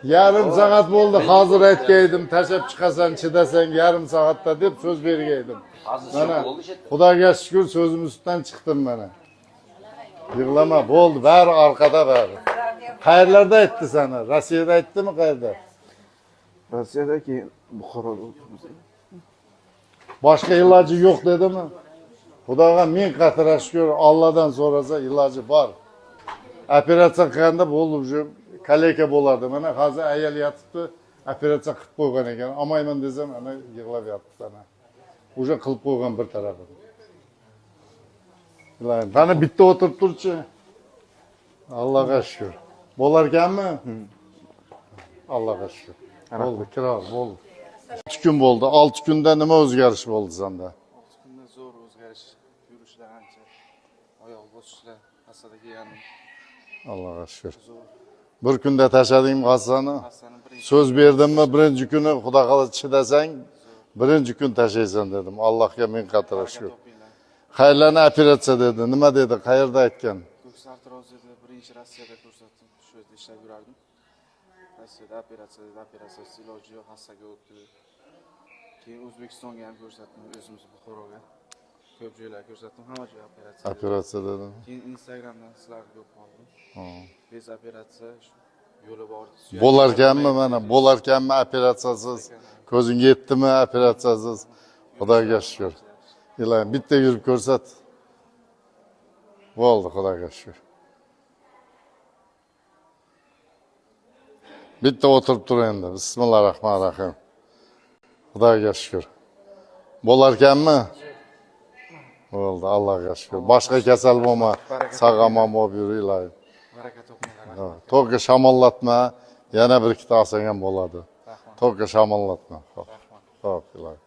Yarım saat oldu. Hazır etgeydim. Taşıp çıkasan çıdasan yarım saatte deyip söz vergeydim. Bana Xudoga şükür sözüm üstünden çıktım bana. Yığlama oldu. Ver arkada ver. Qayerlarda etti sana? Rossiyada etti mi qayerda? Rossiyadaki Buxoroda o'tibmiz. Başka ilacı yok dedi mi? Xudoga ming qatira şükür Allah'dan sonrası ilacı var. Operatsiya qilganda bo'ldi уже kaleka bo'lardi. Mana hozir ayol yotibdi, operatsiya qilib qo'ygan ekan. Olmayman desam, ana yig'lab yotibdi ana. Уже qilib qo'ygan bir tarafini. Iloyim, qani bitta o'tirib turchi. Allohga shukr. Bo'lar ekanmi? Allohga shukr. Bo'ldi, kirar, bo'ldi. 3 kun bo'ldi. 6 kunda nima o'zgarish bo'ldi senda? 6 kunda zo'r o'zgarish, yurishlar ancha, oyoq bosishlar, hassadaga yanim. Allohga shukr. Bir kunda tashladingmi hassani? Hassani birinchi Söz berdimmi, birinchi kuni Xudo xohlasa chidasang, birinchi kun tashlaysan dedim. Allohga ming qatira shukr. topinglar. Qayerlarni operatsiya dedi? Nima dedi? Qayerda aytgan? Ko'ks artrozida birinchi Rossiyada ko'rsatdim. Shu yerda ishlab yurardim. Rossiyada operatsiyasi iloji yo'q, hassaga o'tdi. Keyin O'zbekistonga ham ko'rsatdim, o'zimiz Buxoroga. Ko'p joylarga ko'rsatdim, hamma joy operatsiya. Operatsiya dedi. Keyin Instagramdan sizlarga ko'p qoldim. Bez operatsiya yo'li bor. Bo'larkanmi mana? Bo'larkanmi operatsiyasiz? Ko'zing yetdimi operatsiyasiz? Xudoga shukr. Iloyim, bitta yurib ko'rsat. Bo'ldi, Xudoga shukr. Bitta o'tirib tur endi. Bismillahirrohmanirrohim. Xudoga shukr. Bo'larkanmi? Bo'ldi, Allohga shukr. Boshqa kasal bo'lma, sog'omon bo'lib yur, iloyim. Baraka topinglar. To'g'ri shamollatma, yana bir ikkita olsang ham bo'ladi. To'g'ri shamollatma. Xo'p, iloyim.